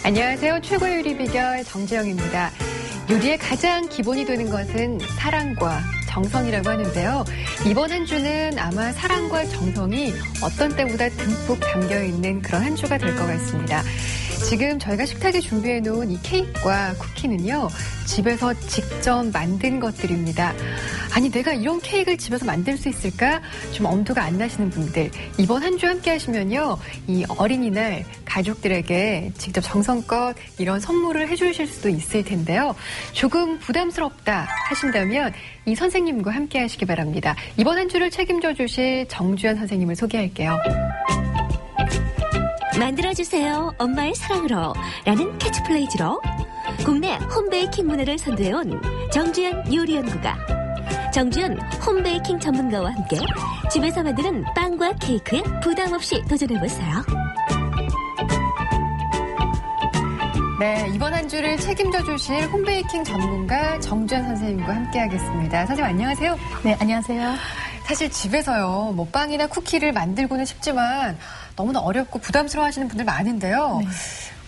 안녕하세요. 최고의 요리 비결 정지영입니다. 요리의 가장 기본이 되는 것은 사랑과 정성이라고 하는데요. 이번 한 주는 아마 사랑과 정성이 어떤 때보다 듬뿍 담겨있는 그런 한 주가 될 것 같습니다. 지금 저희가 식탁에 준비해놓은 이 케이크와 쿠키는요. 집에서 직접 만든 것들입니다. 아니 내가 이런 케이크를 집에서 만들 수 있을까? 좀 엄두가 안 나시는 분들 이번 한 주 함께 하시면요. 이 어린이날 가족들에게 직접 정성껏 이런 선물을 해주실 수도 있을 텐데요. 조금 부담스럽다 하신다면 이 선생님과 함께 하시기 바랍니다. 이번 한 주를 책임져 주실 정주현 선생님을 소개할게요. 만들어주세요. 엄마의 사랑으로 라는 캐치플레이즈로 국내 홈베이킹 문화를 선도해온 정주현 요리연구가 정주현 홈베이킹 전문가와 함께 집에서 만드는 빵과 케이크에 부담 없이 도전해보세요. 네, 이번 한 주를 책임져 주실 홈베이킹 전문가 정주현 선생님과 함께 하겠습니다. 선생님 안녕하세요. 네, 안녕하세요. 사실 집에서요, 뭐 빵이나 쿠키를 만들고는 싶지만 너무나 어렵고 부담스러워 하시는 분들 많은데요. 네.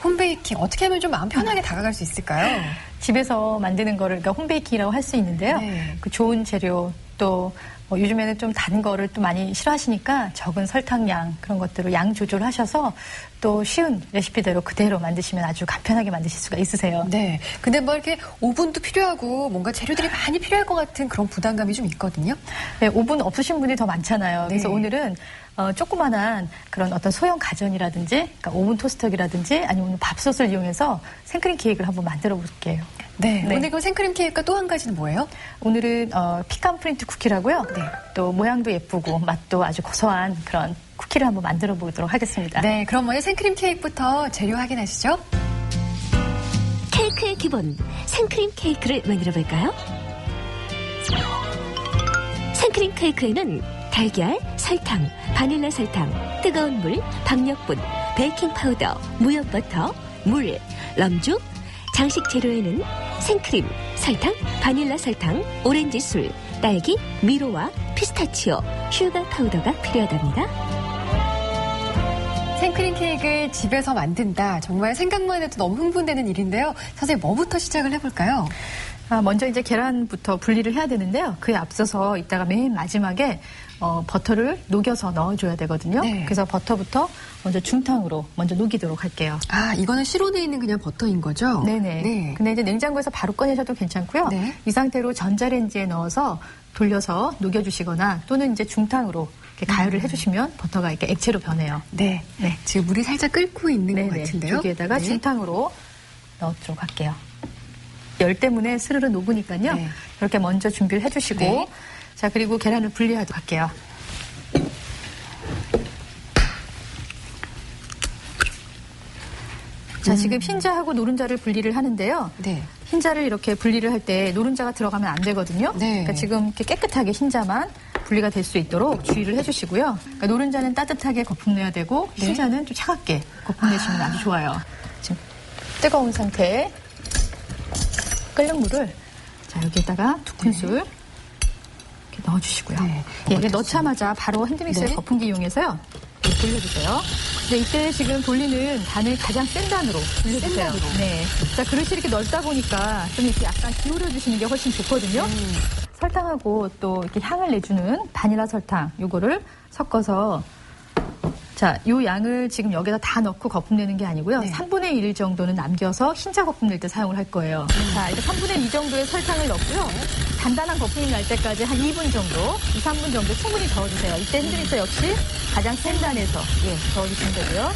홈베이킹 어떻게 하면 좀 마음 편하게 다가갈 수 있을까요? 집에서 만드는 거를 그러니까 홈베이킹이라고 할 수 있는데요. 네. 그 좋은 재료 또 요즘에는 좀 단 거를 또 많이 싫어하시니까 적은 설탕량 그런 것들을 양 조절하셔서 또 쉬운 레시피대로 그대로 만드시면 아주 간편하게 만드실 수가 있으세요. 네. 근데 뭐 이렇게 오븐도 필요하고 뭔가 재료들이 많이 필요할 것 같은 그런 부담감이 좀 있거든요. 네, 오븐 없으신 분이 더 많잖아요. 그래서 네. 오늘은 조그만한 그런 어떤 소형 가전이라든지 그러니까 오븐 토스터기라든지 아니면 밥솥을 이용해서 생크림 케이크를 한번 만들어 볼게요. 네. 오늘 그 생크림 케이크가 또 한 가지는 뭐예요? 오늘은 피칸 프린트 쿠키라고요. 네. 또 모양도 예쁘고 맛도 아주 고소한 그런 쿠키를 한번 만들어 보도록 하겠습니다. 네. 그럼 먼저 생크림 케이크부터 재료 확인하시죠. 케이크의 기본 생크림 케이크를 만들어 볼까요? 생크림 케이크에는 달걀, 설탕, 바닐라 설탕, 뜨거운 물, 박력분, 베이킹 파우더, 무염버터, 물, 럼죽, 장식 재료에는 생크림, 설탕, 바닐라 설탕, 오렌지 술, 딸기, 미로와 피스타치오, 슈가 파우더가 필요하답니다. 생크림 케이크를 집에서 만든다. 정말 생각만 해도 너무 흥분되는 일인데요. 선생님, 뭐부터 시작을 해볼까요? 먼저 이제 계란부터 분리를 해야 되는데요. 그에 앞서서 이따가 맨 마지막에 버터를 녹여서 넣어줘야 되거든요. 네. 그래서 버터부터 먼저 중탕으로 먼저 녹이도록 할게요. 아, 이거는 실온에 있는 그냥 버터인 거죠? 네네. 네. 근데 이제 냉장고에서 바로 꺼내셔도 괜찮고요. 네. 이 상태로 전자레인지에 넣어서 돌려서 녹여주시거나 또는 이제 중탕으로 이렇게 가열을 해주시면 버터가 이렇게 액체로 변해요. 네. 네. 지금 물이 살짝 끓고 있는 것 같은데요. 여기에다가 네. 중탕으로 넣도록 할게요. 열 때문에 스르르 녹으니까요. 네. 이렇게 먼저 준비를 해주시고 네. 자 그리고 계란을 분리하도록 할게요. 자 지금 흰자하고 노른자를 분리를 하는데요. 네. 흰자를 이렇게 분리를 할 때 노른자가 들어가면 안 되거든요. 네. 그러니까 지금 이렇게 깨끗하게 흰자만 분리가 될 수 있도록 주의를 해주시고요. 그러니까 노른자는 따뜻하게 거품 내야 되고 네. 흰자는 좀 차갑게 거품 내시면 아주 좋아요. 지금 뜨거운 상태에 끓는 물을 자 여기에다가 2큰술 이렇게 넣어주시고요. 네. 이게 넣자마자 바로 핸드믹스의 네. 거품기 이용해서요. 이렇게 돌려주세요. 근데 이때 지금 돌리는 단을 가장 센 단으로 돌려주세요. 센 단으로. 네. 자 그릇이 이렇게 넓다 보니까 좀 이렇게 약간 기울여 주시는 게 훨씬 좋거든요. 설탕하고 또 이렇게 향을 내주는 바닐라 설탕 요거를 섞어서 자, 요 양을 지금 여기다 다 넣고 거품 내는 게 아니고요. 네. 3분의 1 정도는 남겨서 흰자 거품 낼 때 사용을 할 거예요. 자, 이제 3분의 2 정도의 설탕을 넣고요. 단단한 거품이 날 때까지 한 2분 정도, 2, 3분 정도 충분히 저어주세요. 이때 핸드믹서 역시 가장 센 단에서 저어주시면 되고요.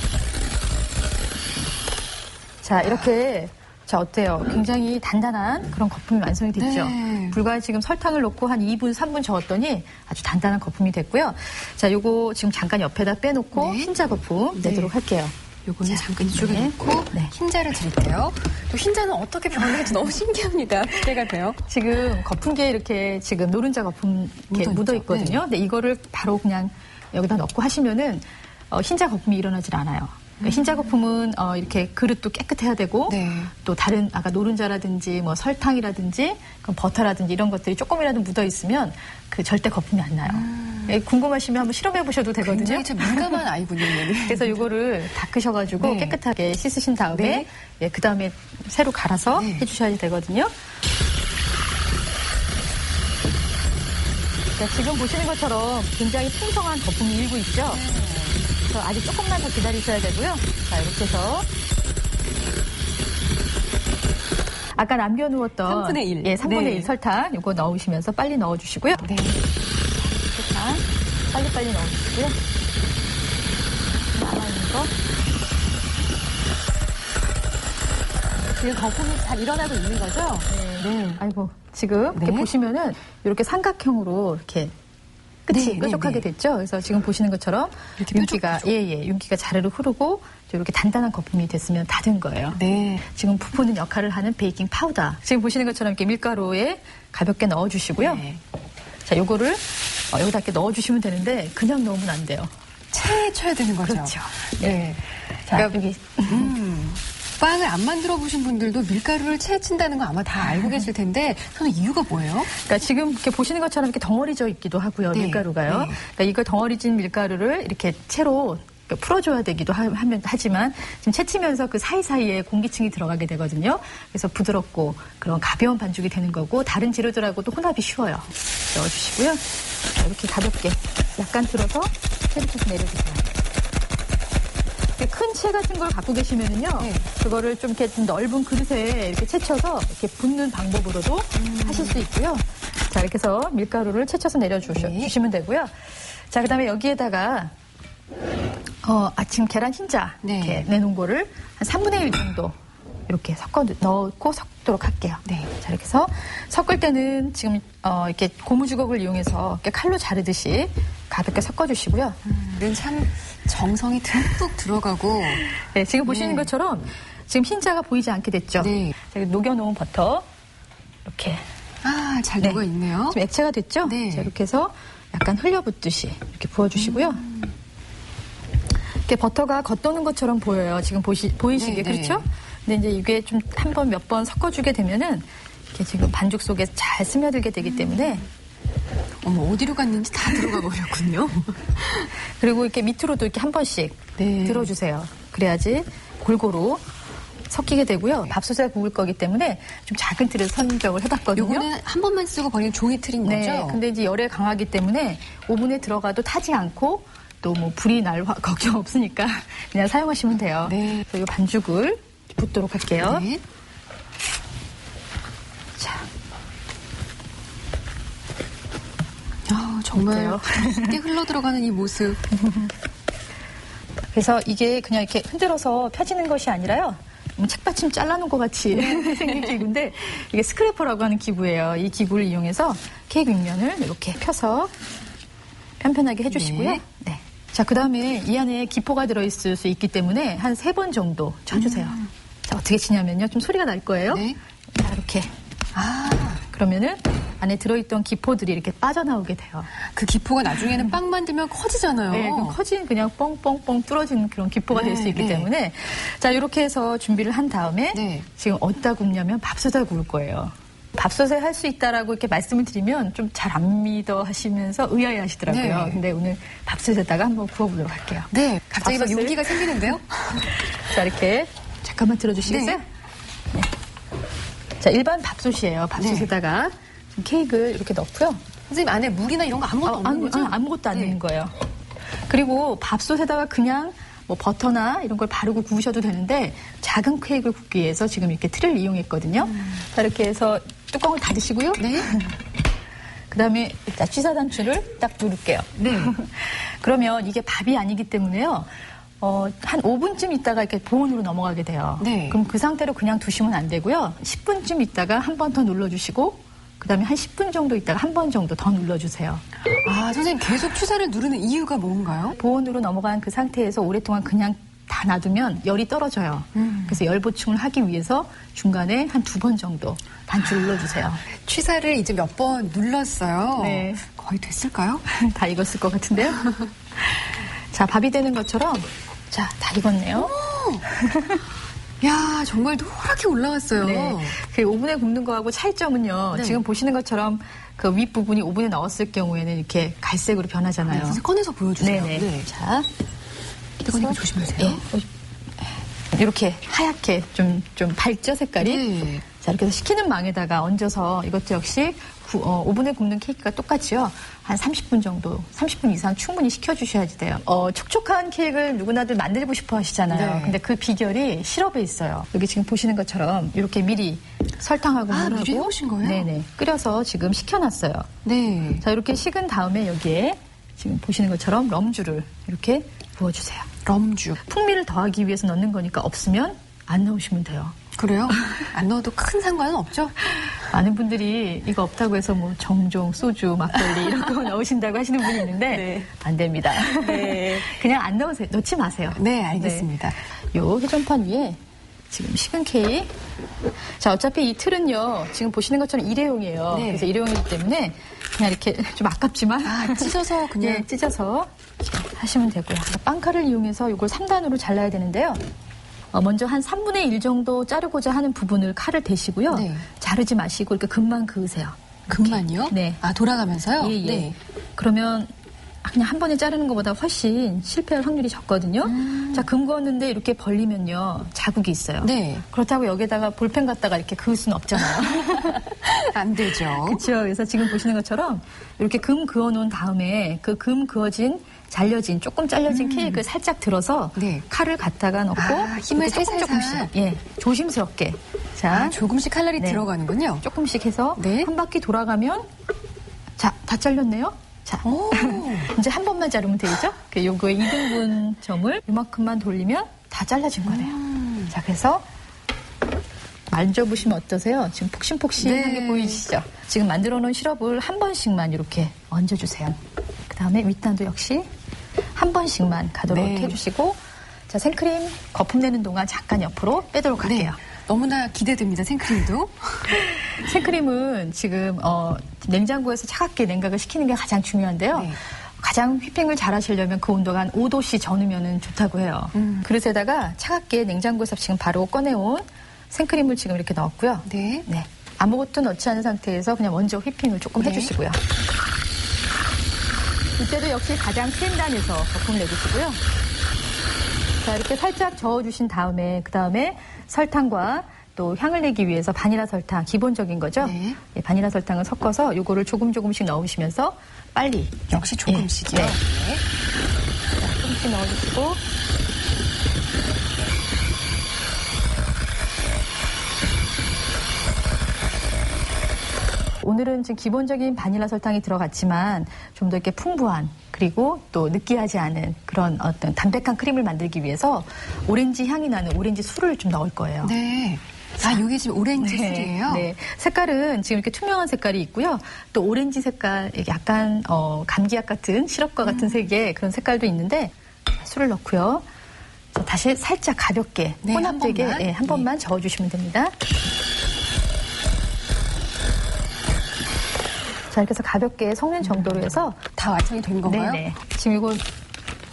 자, 이렇게 자, 어때요? 굉장히 단단한 그런 거품이 완성이 됐죠? 네. 불과 지금 설탕을 넣고 한 2분, 3분 저었더니 아주 단단한 거품이 됐고요. 자, 요거 지금 잠깐 옆에다 빼놓고 네. 흰자 거품 내도록 할게요. 요거는 자, 잠깐 이쪽에 네. 놓고 네. 흰자를 드릴게요. 또 흰자는 어떻게 변할지 너무 신기합니다. 기대가 돼요. 지금 거품기에 이렇게 지금 노른자 거품 이렇게 묻어 있거든요. 근데 이거를 바로 그냥 여기다 넣고 하시면은 흰자 거품이 일어나질 않아요. 그러니까 흰자 거품은 이렇게 그릇도 깨끗해야 되고 네. 또 다른 아까 노른자라든지 뭐 설탕이라든지 그럼 버터라든지 이런 것들이 조금이라도 묻어 있으면 그 절대 거품이 안 나요. 궁금하시면 한번 실험해 보셔도 되거든요. 굉장히 좀 민감한 아이군요. 얘는. 그래서 이거를 닦으셔가지고 네. 깨끗하게 씻으신 다음에 네. 예, 그 다음에 새로 갈아서 네. 해주셔야 되거든요. 자, 지금 보시는 것처럼 굉장히 풍성한 거품이 일고 있죠. 그래서 아직 조금만 더 기다리셔야 되고요. 자, 이렇게 해서 아까 남겨놓았던 3분의 1. 예, 3분의 네. 1 설탕 이거 넣으시면서 빨리 넣어주시고요. 네. 설탕 빨리빨리 넣어주시고요. 남아있는 거. 지금 거품이 잘 일어나고 있는 거죠? 네. 아이고, 지금 이렇게 네. 보시면은 이렇게 삼각형으로 이렇게 끝이 네, 뾰족하게 네. 됐죠? 그래서 지금 보시는 것처럼 이렇게 윤기가, 윤기가 자르르 흐르고 이렇게 단단한 거품이 됐으면 다 된 거예요. 네. 지금 부푸는 역할을 하는 베이킹 파우더. 지금 보시는 것처럼 이렇게 밀가루에 가볍게 넣어주시고요. 네. 자, 요거를 여기다 이렇게 넣어주시면 되는데 그냥 넣으면 안 돼요. 체에 쳐야 되는 거죠? 그렇죠. 네. 자, 그러니까 여기. 빵을 안 만들어 보신 분들도 밀가루를 체에 친다는 거 아마 다 알고 계실 텐데, 저는 이유가 뭐예요? 그러니까 지금 이렇게 보시는 것처럼 이렇게 덩어리져 있기도 하고요. 네. 밀가루가요. 네. 그러니까 이거 덩어리진 밀가루를 이렇게 채로 풀어줘야 되기도 하지만 지금 채치면서 그 사이사이에 공기층이 들어가게 되거든요. 그래서 부드럽고 그런 가벼운 반죽이 되는 거고 다른 재료들하고도 혼합이 쉬워요. 넣어주시고요. 자, 이렇게 가볍게 약간 들어서 채를 쭉 내려주세요. 큰 채 같은 걸 갖고 계시면은요, 네. 그거를 좀 이렇게 좀 넓은 그릇에 이렇게 채쳐서 이렇게 붓는 방법으로도 하실 수 있고요. 자, 이렇게 해서 밀가루를 채쳐서 내려주시면 되고요. 자, 그 다음에 여기에다가, 지금 계란 흰자 네. 이렇게 내놓은 거를 한 3분의 1 정도 이렇게 넣고 섞도록 할게요. 네. 자, 이렇게 해서 섞을 때는 지금, 이렇게 고무주걱을 이용해서 이렇게 칼로 자르듯이 가볍게 섞어주시고요. 이건 참 정성이 듬뿍 들어가고. 네, 지금 보시는 네. 것처럼 지금 흰자가 보이지 않게 됐죠? 네. 자, 녹여놓은 버터 이렇게 아, 잘 네. 녹아 있네요. 지금 액체가 됐죠? 네. 자, 이렇게 해서 약간 흘려붓듯이 이렇게 부어주시고요. 이렇게 버터가 겉도는 것처럼 보여요. 지금 보이시게 네, 네. 그렇죠? 근데 이제 이게 좀 한 번 몇 번 섞어주게 되면은 이렇게 지금 반죽 속에 잘 스며들게 되기 때문에 어머, 어디로 갔는지 다 들어가 버렸군요. 그리고 이렇게 밑으로도 이렇게 한 번씩 네. 들어주세요. 그래야지 골고루 섞이게 되고요. 밥솥에 구울 거기 때문에 좀 작은 틀에서 선적을 해봤거든요. 요거는 한 번만 쓰고 버리는 종이 틀인 네, 거죠? 근데 이제 열에 강하기 때문에 오븐에 들어가도 타지 않고 또 뭐 불이 날 걱정 없으니까 그냥 사용하시면 돼요. 네. 그래서 이 반죽을 붓도록 할게요. 네. 자, 정말 어때요? 쉽게 흘러 들어가는 이 모습. 그래서 이게 그냥 이렇게 흔들어서 펴지는 것이 아니라요. 책받침 잘라놓은 것 같이 생긴 기구인데 이게 스크래퍼라고 하는 기구예요. 이 기구를 이용해서 케이크 윗면을 이렇게 펴서 편편하게 해주시고요. 네. 네. 자, 그 다음에 이 안에 기포가 들어있을 수 있기 때문에 한 3번 정도 쳐주세요. 자, 어떻게 치냐면요. 좀 소리가 날 거예요. 네. 자, 이렇게. 그러면은 안에 들어있던 기포들이 이렇게 빠져나오게 돼요. 그 기포가 나중에는 빵 만들면 커지잖아요. 네, 그럼 커진 그냥 뻥뻥뻥 뚫어지는 그런 기포가 될 수 있기 네. 때문에 자, 이렇게 해서 준비를 한 다음에 네. 지금 어디다 굽냐면 밥솥에 구울 거예요. 밥솥에 할 수 있다라고 이렇게 말씀을 드리면 좀 잘 안 믿어 하시면서 의아해 하시더라고요. 네. 근데 오늘 밥솥에다가 한번 구워보도록 할게요. 네. 갑자기 막 밥솥을- 용기가 생기는데요? 자, 이렇게 잠깐만 들어주시겠어요? 네. 네. 자, 일반 밥솥이에요. 밥솥에다가 지금 케이크를 이렇게 넣고요. 선생님 안에 물이나 이런 거 아무것도 없는 거죠? 아무것도 안 네. 넣는 거예요. 그리고 밥솥에다가 그냥 뭐 버터나 이런 걸 바르고 구우셔도 되는데 작은 케이크를 굽기 위해서 지금 이렇게 틀을 이용했거든요. 자, 이렇게 해서 뚜껑을 닫으시고요. 네. 그다음에 일단 취사단추를 딱 누를게요. 네. 그러면 이게 밥이 아니기 때문에요. 한 5분쯤 있다가 이렇게 보온으로 넘어가게 돼요. 네. 그럼 그 상태로 그냥 두시면 안 되고요. 10분쯤 있다가 한 번 더 눌러주시고 그다음에 한 10분 정도 있다가 한 번 정도 더 눌러주세요. 아, 선생님 계속 추사를 누르는 이유가 뭔가요? 보온으로 넘어간 그 상태에서 오랫동안 그냥 다 놔두면 열이 떨어져요. 그래서 열 보충을 하기 위해서 중간에 한 2번 정도 단추 눌러주세요. 취사를 이제 몇 번 눌렀어요. 네. 거의 됐을까요? 다 익었을 것 같은데요. 자, 밥이 되는 것처럼 자, 다 익었네요. 야, 정말 노랗게 올라왔어요. 네. 그 오븐에 굽는 거하고 차이점은요. 네. 지금 보시는 것처럼 그 윗부분이 오븐에 넣었을 경우에는 이렇게 갈색으로 변하잖아요. 그래서 꺼내서 보여주세요. 네네. 네. 자, 뜨거우니까 조심하세요. 예. 이렇게 하얗게 좀 밝죠, 색깔이? 네. 자, 이렇게 해서 식히는 망에다가 얹어서 이것도 역시 오븐에 굽는 케이크가 똑같이요. 한 30분 정도, 30분 이상 충분히 식혀주셔야 돼요. 촉촉한 케이크를 누구나들 만들고 싶어 하시잖아요. 네. 근데 그 비결이 시럽에 있어요. 여기 지금 보시는 것처럼 이렇게 미리 설탕하고 물하고 미리 해오신 거예요? 네네. 끓여서 지금 식혀놨어요. 네. 자, 이렇게 식은 다음에 여기에 지금 보시는 것처럼 럼주를 이렇게 부어주세요. 럼주. 풍미를 더하기 위해서 넣는 거니까 없으면 안 넣으시면 돼요. 그래요? 안 넣어도 큰 상관은 없죠? 많은 분들이 이거 없다고 해서 뭐 정종, 소주, 막걸리 이런 거 넣으신다고 하시는 분이 있는데 네. 안 됩니다. 네. 그냥 안 넣으세요. 넣지 마세요. 네, 알겠습니다. 네. 요 회전판 위에 지금 식은 케이크. 자, 어차피 이 틀은요. 지금 보시는 것처럼 일회용이에요. 네. 그래서 일회용이기 때문에 그냥 이렇게 좀 아깝지만 찢어서 그냥. 예, 찢어서 하시면 되고요. 빵칼을 이용해서 이걸 3단으로 잘라야 되는데요. 먼저 한 3분의 1 정도 자르고자 하는 부분을 칼을 대시고요. 네. 자르지 마시고 이렇게 금만 그으세요. 금만요? 네. 아, 돌아가면서요? 예, 예. 네. 그러면 그냥 한 번에 자르는 것보다 훨씬 실패할 확률이 적거든요. 자, 금 그었는데 이렇게 벌리면요. 자국이 있어요. 네. 그렇다고 여기다가 볼펜 갖다가 이렇게 그을 수는 없잖아요. 안 되죠. 그렇죠. 그래서 지금 보시는 것처럼 이렇게 금 그어 놓은 다음에 그 금 그어진 조금 잘려진 케이크를 살짝 들어서 네. 칼을 갖다가 넣고 힘을 이렇게 살살. 예, 조심스럽게. 자, 조금씩 칼날이 네. 들어가는군요. 조금씩 해서 네. 한 바퀴 돌아가면 자, 다 잘렸네요. 자, 오. 이제 한 번만 자르면 되겠죠? 요거의 2등분 점을 이만큼만 돌리면 다 잘라진 거네요. 자, 그래서 만져보시면 어떠세요? 지금 폭신폭신한 네. 게 보이시죠? 지금 만들어 놓은 시럽을 한 번씩만 이렇게 얹어주세요. 그 다음에 윗단도 역시 한 번씩만 가도록 네. 해주시고, 자, 생크림 거품 내는 동안 잠깐 옆으로 빼도록 할게요. 너무나 기대됩니다, 생크림도. 생크림은 지금 냉장고에서 차갑게 냉각을 시키는 게 가장 중요한데요. 네. 가장 휘핑을 잘 하시려면 그 온도가 한 5도씨 전후면 좋다고 해요. 그릇에다가 차갑게 냉장고에서 지금 바로 꺼내온 생크림을 지금 이렇게 넣었고요. 네. 네. 아무것도 넣지 않은 상태에서 그냥 먼저 휘핑을 조금 네. 해주시고요. 이때도 역시 가장 센 단에서 거품 내주시고요. 자, 이렇게 살짝 저어주신 다음에 그 다음에 설탕과 또 향을 내기 위해서 바닐라 설탕, 기본적인 거죠. 네. 예, 바닐라 설탕을 섞어서 요거를 조금씩 넣으시면서 빨리. 역시 조금씩이요. 예, 네. 자, 조금씩 넣어주시고. 오늘은 지금 기본적인 바닐라 설탕이 들어갔지만 좀 더 이렇게 풍부한 그리고 또 느끼하지 않은 그런 어떤 담백한 크림을 만들기 위해서 오렌지 향이 나는 오렌지 술을 좀 넣을 거예요. 네. 아, 이게 지금 오렌지 술이에요? 네. 색깔은 지금 이렇게 투명한 색깔이 있고요. 또 오렌지 색깔, 약간 감기약 같은 시럽과 같은 색의 그런 색깔도 있는데 술을 넣고요. 자, 다시 살짝 가볍게 네, 혼합되게 한 번만. 한 번만 저어주시면 됩니다. 자, 이렇게 해서 가볍게 섞는 정도로 해서 다 완성이 된 건가요? 네네. 지금 이거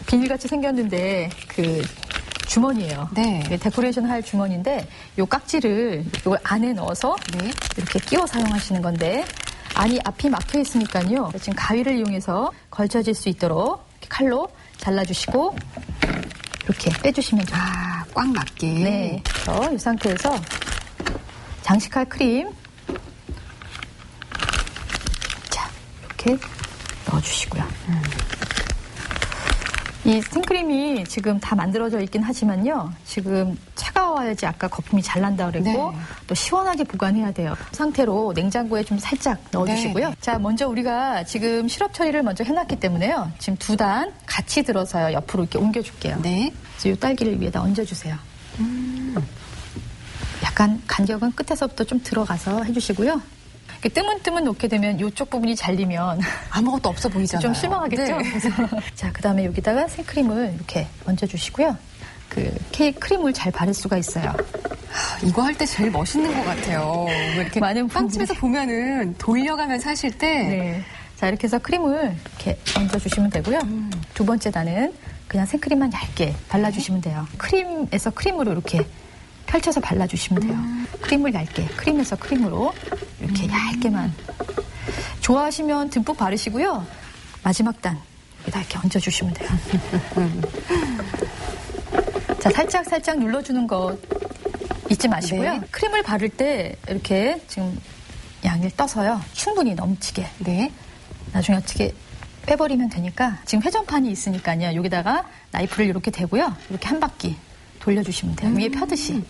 비닐같이 생겼는데 그 주머니예요. 네. 데코레이션 할 주머니인데 요 깍지를 이걸 안에 넣어서 네. 이렇게 끼워 사용하시는 건데 앞이 막혀 있으니까요. 지금 가위를 이용해서 걸쳐질 수 있도록 이렇게 칼로 잘라주시고 이렇게 빼주시면 돼요. 아, 꽉 맞게. 네. 그래서 이 상태에서 장식할 크림 자 이렇게 넣어주시고요. 이 생크림이 지금 다 만들어져 있긴 하지만요. 지금 차가워야지 아까 거품이 잘 난다 그랬고 네. 또 시원하게 보관해야 돼요. 그 상태로 냉장고에 좀 살짝 넣어주시고요. 네. 자, 먼저 우리가 지금 시럽 처리를 먼저 해놨기 때문에요. 지금 2단 같이 들어서요. 옆으로 이렇게 옮겨줄게요. 네. 그래서 이 딸기를 위에다 얹어주세요. 약간 간격은 끝에서부터 좀 들어가서 해주시고요. 이렇게 뜨문뜨문 놓게 되면 이쪽 부분이 잘리면 아무것도 없어 보이잖아요. 좀 실망하겠죠? 네. 그래서 자, 그 다음에 여기다가 생크림을 이렇게 얹어주시고요. 그 케이크 크림을 잘 바를 수가 있어요. 이거 할 때 제일 멋있는 것 같아요. 뭐 이렇게 많은 빵집에서 보면은 돌려가면서 하실 때 네. 자, 이렇게 해서 크림을 이렇게 얹어주시면 되고요. 두 번째 단은 그냥 생크림만 얇게 발라주시면 돼요. 크림에서 크림으로 이렇게 펼쳐서 발라주시면 돼요. 크림을 얇게, 크림에서 크림으로 이렇게 얇게만. 좋아하시면 듬뿍 바르시고요. 마지막 단 여기다 이렇게 얹어주시면 돼요. 자, 살짝 눌러주는 거 잊지 마시고요. 네. 크림을 바를 때 이렇게 지금 양을 떠서요. 충분히 넘치게. 네. 나중에 어떻게 빼버리면 되니까 지금 회전판이 있으니까요. 여기다가 나이프를 이렇게 대고요. 이렇게 한 바퀴 돌려주시면 돼요. 위에 펴듯이.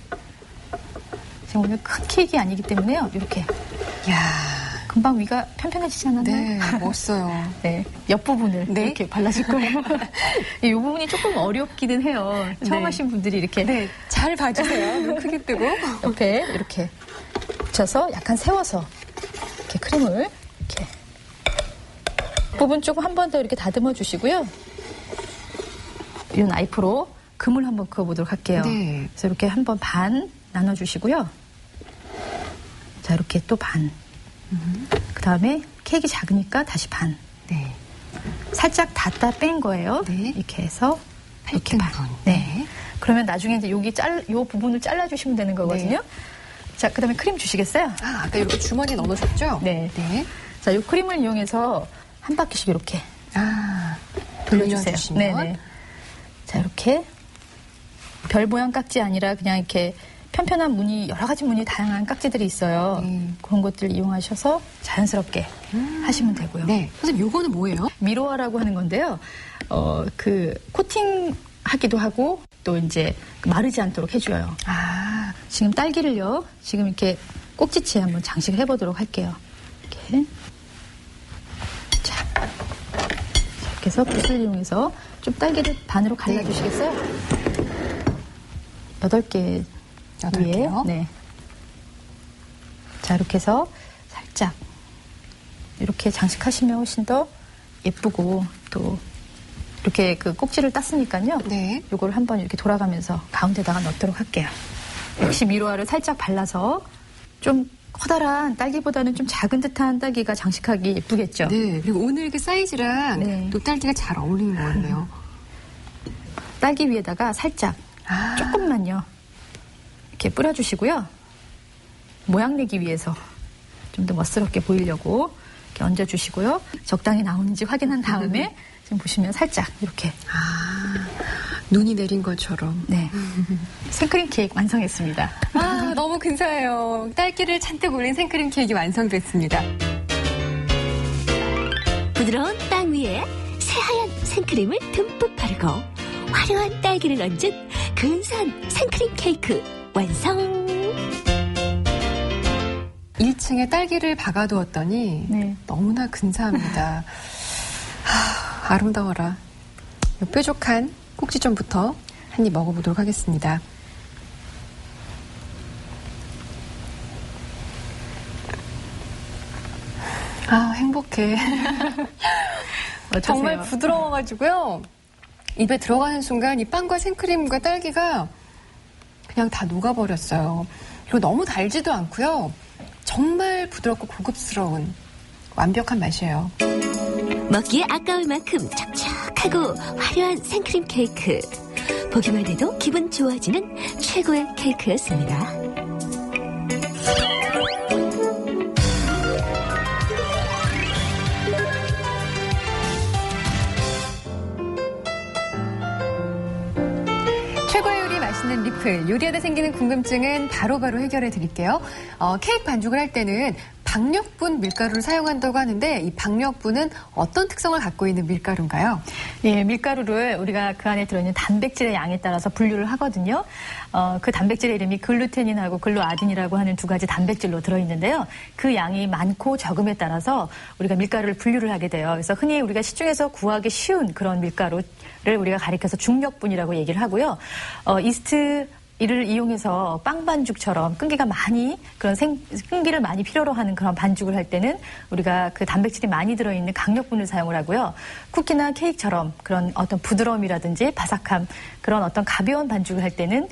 지금 오늘 큰 케이크 아니기 때문에요. 이렇게. 야 금방 위가 편편해지지 않았나요? 네, 멋져요. 네, 옆부분을 네. 이렇게 발라줄 거예요. 이 부분이 조금 어렵기는 해요. 처음 네. 하신 분들이 이렇게 네, 잘 봐주세요. 눈 크게 뜨고. 옆에 이렇게 붙여서 약간 세워서 이렇게 크림을 이렇게 부분 조금 한 번 더 이렇게 다듬어 주시고요. 이 나이프로 금을 한번 그어보도록 할게요. 네. 그래서 이렇게 한번 반 나눠주시고요. 자, 이렇게 또 반. 그 다음에 케이크 작으니까 다시 반. 네. 살짝 닫다 뺀 거예요. 네. 이렇게 해서 이렇게 얇은 반. 분. 네. 그러면 나중에 이제 요 부분을 잘라주시면 되는 거거든요. 자, 그 다음에 크림 주시겠어요? 아, 아까 이렇게 주머니에 넣어놓으셨죠? 네. 네. 자, 요 크림을 이용해서 한 바퀴씩 이렇게 아, 돌려주세요. 돌려주시면. 네네. 자, 이렇게 별 모양 깍지 아니라 그냥 이렇게 편편한 무늬, 여러 가지 무늬 다양한 깍지들이 있어요. 그런 것들 이용하셔서 자연스럽게 하시면 되고요. 네. 선생님, 요거는 뭐예요? 미로화라고 하는 건데요. 그 코팅 하기도 하고 또 이제 마르지 않도록 해줘요. 아, 지금 딸기를요. 지금 이렇게 꼭지치에 한번 장식을 해보도록 할게요. 이렇게. 자, 이렇게 해서 붓을 이용해서 좀 딸기를 반으로 갈라주시겠어요? 8개 여덟 위에. 개요? 네. 자, 이렇게 해서 살짝 이렇게 장식하시면 훨씬 더 예쁘고 또 이렇게 그 꼭지를 땄으니까요. 네. 요걸 한번 이렇게 돌아가면서 가운데다가 넣도록 할게요. 역시 미로화를 살짝 발라서 좀 커다란 딸기보다는 좀 작은 듯한 딸기가 장식하기 예쁘겠죠. 네. 그리고 오늘 그 사이즈랑 네. 또 딸기가 잘 어울리는 것 같네요. 딸기 위에다가 살짝 조금만요. 이렇게 뿌려주시고요. 모양 내기 위해서 좀 더 멋스럽게 보이려고 이렇게 얹어주시고요. 적당히 나오는지 확인한 다음에 지금 보시면 살짝 이렇게 눈이 내린 것처럼. 네 생크림 케이크 완성했습니다. 아, 너무 근사해요. 딸기를 잔뜩 올린 생크림 케이크 완성됐습니다. 부드러운 빵 위에 새하얀 생크림을 듬뿍 바르고 화려한 딸기를 얹은 근사한 생크림 케이크 완성. 1층에 딸기를 박아두었더니 네. 너무나 근사합니다. 아름다워라. 이 뾰족한 꼭지점부터 한 입 먹어보도록 하겠습니다. 아, 행복해. 정말 부드러워가지고요. 입에 들어가는 순간 이 빵과 생크림과 딸기가 그냥 다 녹아버렸어요. 그리고 너무 달지도 않고요. 정말 부드럽고 고급스러운 완벽한 맛이에요. 먹기에 아까울 만큼 촉촉하고 화려한 생크림 케이크. 보기만 해도 기분 좋아지는 최고의 케이크였습니다. 최고의 요리 맛있는 리플. 요리하다 생기는 궁금증은 바로바로 해결해 드릴게요. 케이크 반죽을 할 때는 박력분 밀가루를 사용한다고 하는데 이 박력분은 어떤 특성을 갖고 있는 밀가루인가요? 네, 밀가루를 우리가 그 안에 들어있는 단백질의 양에 따라서 분류를 하거든요. 그 단백질의 이름이 글루테닌하고 글루아딘이라고 하는 두 가지 단백질로 들어있는데요. 그 양이 많고 적음에 따라서 우리가 밀가루를 분류를 하게 돼요. 그래서 흔히 우리가 시중에서 구하기 쉬운 그런 밀가루를 우리가 가리켜서 중력분이라고 얘기를 하고요. 이스트 이를 이용해서 빵 반죽처럼 끈기가 많이 끈기를 많이 필요로 하는 그런 반죽을 할 때는 우리가 그 단백질이 많이 들어있는 강력분을 사용을 하고요. 쿠키나 케이크처럼 그런 어떤 부드러움이라든지 바삭함 그런 어떤 가벼운 반죽을 할 때는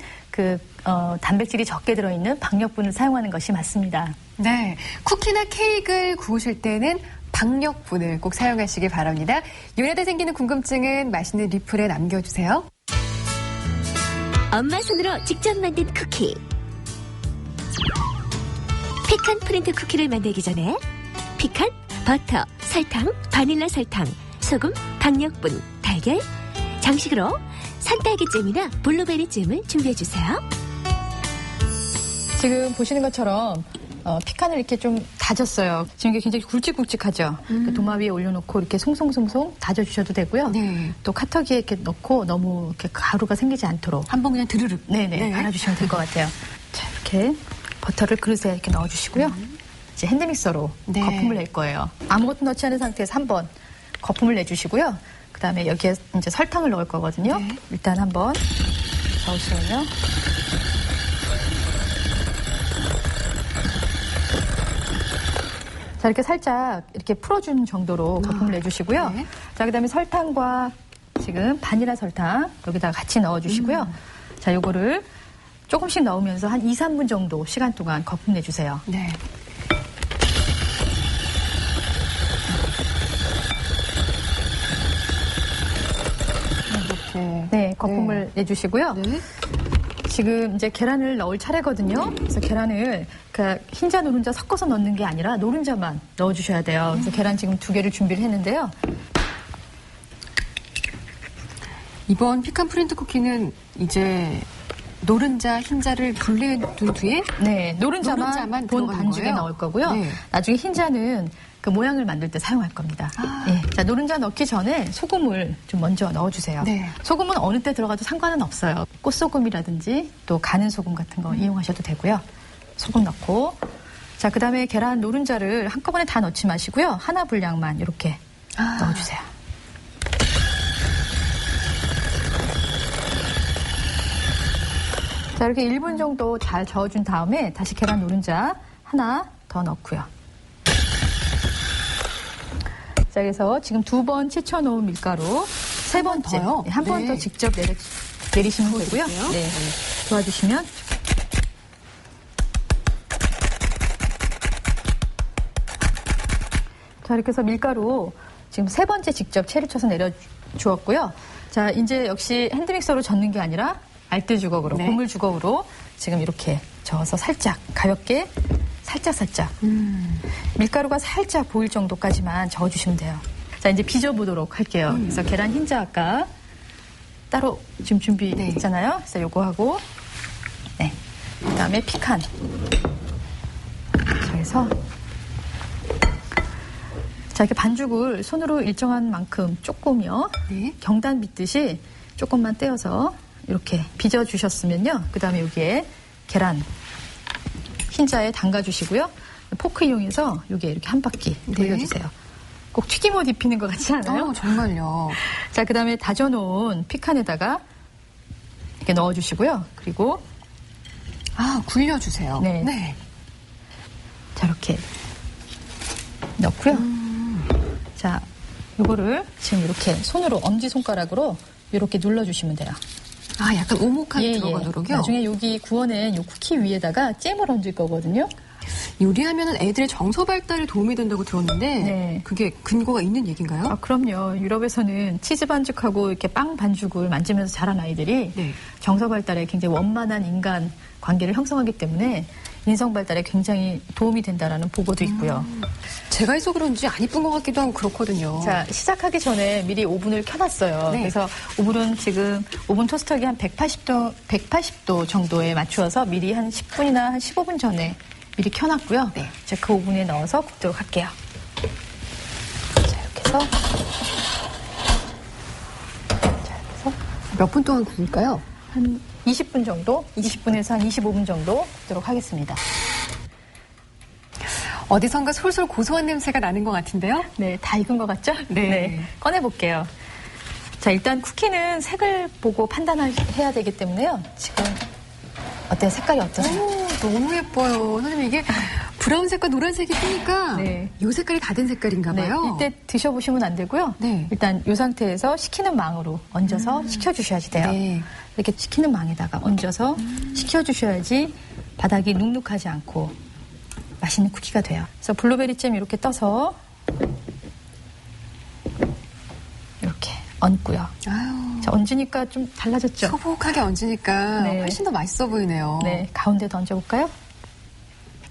단백질이 적게 들어있는 박력분을 사용하는 것이 맞습니다. 네. 쿠키나 케이크를 구우실 때는 박력분을 꼭 사용하시기 바랍니다. 요리하다 생기는 궁금증은 맛있는 리플에 남겨주세요. 엄마 손으로 직접 만든 쿠키. 피칸 프린트 쿠키를 만들기 전에 피칸, 버터, 설탕, 바닐라 설탕, 소금, 박력분, 달걀, 장식으로 산딸기잼이나 블루베리 잼을 준비해주세요. 지금 보시는 것처럼 피칸을 이렇게 좀 다졌어요. 지금 이게 굉장히 굵직굵직하죠. 도마 위에 올려놓고 이렇게 송송송송 다져주셔도 되고요. 네. 또 카터기에 이렇게 넣고 너무 이렇게 가루가 생기지 않도록 한번 그냥 드르륵. 네네 갈아주시면 될 것 같아요. 자, 이렇게 버터를 그릇에 이렇게 넣어주시고요. 이제 핸드믹서로 네. 거품을 낼 거예요. 아무것도 넣지 않은 상태에서 한번 거품을 내주시고요. 그 다음에 여기에 이제 설탕을 넣을 거거든요. 네. 일단 한번 넣으시면요. 자, 이렇게 살짝 이렇게 풀어주는 정도로 거품을 내주시고요. 네. 자, 그 다음에 설탕과 지금 바닐라 설탕 여기다가 같이 넣어주시고요. 자, 요거를 조금씩 넣으면서 한 2, 3분 정도 시간 동안 거품 내주세요. 네. 이렇게. 네, 거품을 내주시고요. 네. 지금 이제 계란을 넣을 차례거든요. 그래서 계란을 그 흰자 노른자 섞어서 넣는 게 아니라 노른자만 넣어주셔야 돼요. 그래서 계란 지금 2개를 준비를 했는데요. 이번 피칸 프린트 쿠키는 이제 노른자, 흰자를 분리해둔 뒤에 네, 노른자만 본 들어가는 반죽에 거예요? 넣을 거고요. 네. 나중에 흰자는 그 모양을 만들 때 사용할 겁니다. 네, 자, 노른자 넣기 전에 소금을 좀 먼저 넣어주세요. 네. 소금은 어느 때 들어가도 상관은 없어요. 꽃소금이라든지 또 가는 소금 같은 거 이용하셔도 되고요. 소금 넣고 자, 그 다음에 계란 노른자를 한꺼번에 다 넣지 마시고요. 하나 분량만 이렇게 넣어주세요. 자, 이렇게 1분 정도 잘 저어준 다음에 다시 계란 노른자 하나 더 넣고요. 자, 그래서 지금 2번 채쳐놓은 밀가루, 3번째, 더요? 한 번 네. 더 직접 내리시면 되고요. 네, 도와주시면. 자, 이렇게 해서 밀가루 지금 3번째 직접 채를 쳐서 내려주었고요. 자, 이제 역시 핸드믹서로 젓는 게 아니라 알뜰 주걱으로, 네. 고물 주걱으로 지금 이렇게 저어서 살짝 가볍게 살짝 밀가루가 살짝 보일 정도까지만 저어주시면 돼요. 자, 이제 빚어보도록 할게요. 그래서 계란 흰자 아까 따로 지금 준비했잖아요. 그래서 요거 하고 네, 그다음에 피칸. 그래서 자, 이렇게 반죽을 손으로 일정한 만큼 조금요. 네. 경단 빚듯이 조금만 떼어서 이렇게 빚어주셨으면요. 그 다음에 여기에 계란 흰자에 담가주시고요. 포크 이용해서 여기에 이렇게 한 바퀴 돌려주세요. 꼭 튀김옷 입히는 것 같지 않아요? 정말요. 자, 그 다음에 다져놓은 피칸에다가 이렇게 넣어주시고요. 그리고 굴려주세요. 네. 자, 이렇게 넣고요. 자, 요거를 지금 이렇게 손으로 엄지손가락으로 이렇게 눌러주시면 돼요. 약간 오목하게 들어가도록요? 나중에 여기 구워낸 요 쿠키 위에다가 잼을 얹을 거거든요. 요리하면 애들의 정서 발달에 도움이 된다고 들었는데 네. 그게 근거가 있는 얘기인가요? 그럼요. 유럽에서는 치즈 반죽하고 이렇게 빵 반죽을 만지면서 자란 아이들이 네. 정서 발달에 굉장히 원만한 인간 관계를 형성하기 때문에 인성 발달에 굉장히 도움이 된다라는 보고도 있고요. 제가 해서 그런지 안 이쁜 것 같기도 하고 그렇거든요. 자, 시작하기 전에 미리 오븐을 켜놨어요. 네. 그래서 오븐은 지금 오븐 토스터기 한 180도 정도에 맞추어서 미리 한 10분이나 한 15분 전에 미리 켜놨고요. 네. 자, 그 오븐에 넣어서 굽도록 할게요. 자, 이렇게 해서. 몇 분 동안 구울까요? 한 20분 정도? 20분에서 한 25분 정도 굽도록 하겠습니다. 어디선가 솔솔 고소한 냄새가 나는 것 같은데요? 네, 다 익은 것 같죠? 네. 꺼내볼게요. 자, 일단 쿠키는 색을 보고 판단해야 되기 때문에요. 지금 어때요? 색깔이 어떠세요? 너무 예뻐요. 선생님 이게 브라운색과 노란색이 뜨니까 네. 이 색깔이 다 된 색깔인가 봐요. 이때 드셔보시면 안 되고요. 네. 일단 이 상태에서 식히는 망으로 얹어서 식혀주셔야지 돼요. 네. 이렇게 식히는 망에다가 얹어서 식혀주셔야지 바닥이 눅눅하지 않고 맛있는 쿠키가 돼요. 그래서 블루베리 잼 이렇게 떠서 얹고요. 아유, 자, 얹으니까 좀 달라졌죠? 소복하게 얹으니까 네. 훨씬 더 맛있어 보이네요. 네, 가운데도 얹어볼까요?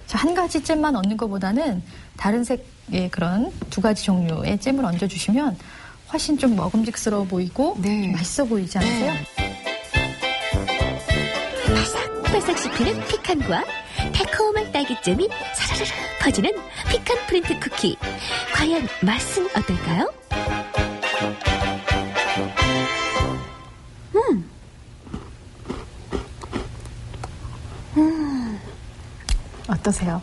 자, 한 가지 잼만 얹는 것보다는 다른 색의 그런 두 가지 종류의 잼을 얹어주시면 훨씬 좀 먹음직스러워 보이고 네. 좀 맛있어 보이지 않으세요? 바삭바삭 씹히는 피칸과 달콤한 딸기잼이 사르르르 퍼지는 피칸 프린트 쿠키. 과연 맛은 어떨까요? 어떠세요?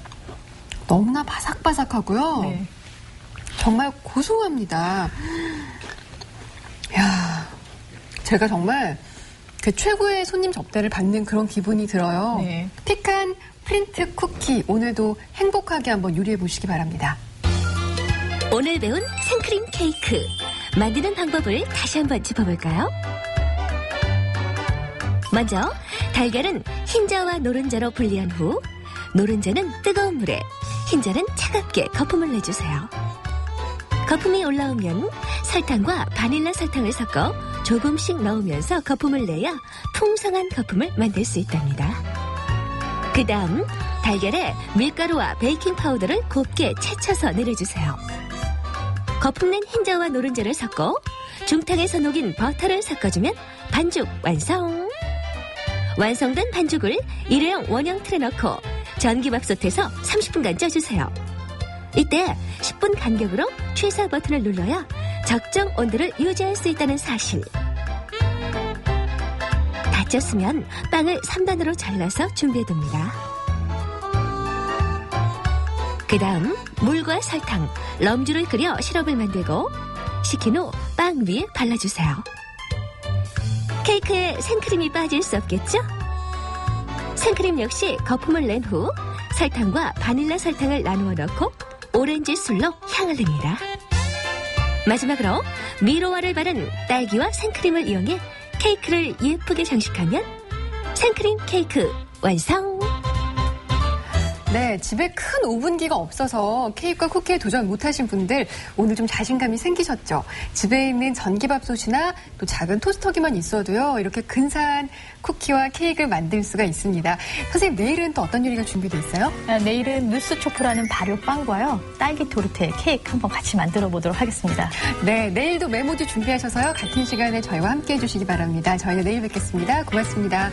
너무나 바삭바삭하고요. 네. 정말 고소합니다. 야, 제가 정말 그 최고의 손님 접대를 받는 그런 기분이 들어요. 네. 피칸 프린트 쿠키 오늘도 행복하게 한번 요리해 보시기 바랍니다. 오늘 배운 생크림 케이크 만드는 방법을 다시 한번 짚어볼까요? 먼저 달걀은 흰자와 노른자로 분리한 후 노른자는 뜨거운 물에, 흰자는 차갑게 거품을 내주세요. 거품이 올라오면 설탕과 바닐라 설탕을 섞어 조금씩 넣으면서 거품을 내야 풍성한 거품을 만들 수 있답니다. 그 다음 달걀에 밀가루와 베이킹 파우더를 곱게 채쳐서 내려주세요. 거품낸 흰자와 노른자를 섞어 중탕에서 녹인 버터를 섞어주면 반죽 완성! 완성된 반죽을 일회용 원형 틀에 넣고 전기밥솥에서 30분간 쪄주세요. 이때 10분 간격으로 최소 버튼을 눌러야 적정 온도를 유지할 수 있다는 사실. 다 쪘으면 빵을 3단으로 잘라서 준비해둡니다. 그 다음 물과 설탕, 럼주를 끓여 시럽을 만들고 식힌 후 빵 위에 발라주세요. 케이크에 생크림이 빠질 수 없겠죠? 생크림 역시 거품을 낸 후 설탕과 바닐라 설탕을 나누어 넣고 오렌지 술로 향을 냅니다. 마지막으로 미로와를 바른 딸기와 생크림을 이용해 케이크를 예쁘게 장식하면 생크림 케이크 완성! 네, 집에 큰 오븐기가 없어서 케이크와 쿠키에 도전 못하신 분들 오늘 좀 자신감이 생기셨죠? 집에 있는 전기밥솥이나 또 작은 토스터기만 있어도요, 이렇게 근사한 쿠키와 케이크를 만들 수가 있습니다. 선생님, 내일은 또 어떤 요리가 준비되어 있어요? 내일은 누스 초코라는 발효빵과요, 딸기 토르테 케이크 한번 같이 만들어 보도록 하겠습니다. 네, 내일도 메모지 준비하셔서요, 같은 시간에 저희와 함께 해주시기 바랍니다. 저희는 내일 뵙겠습니다. 고맙습니다.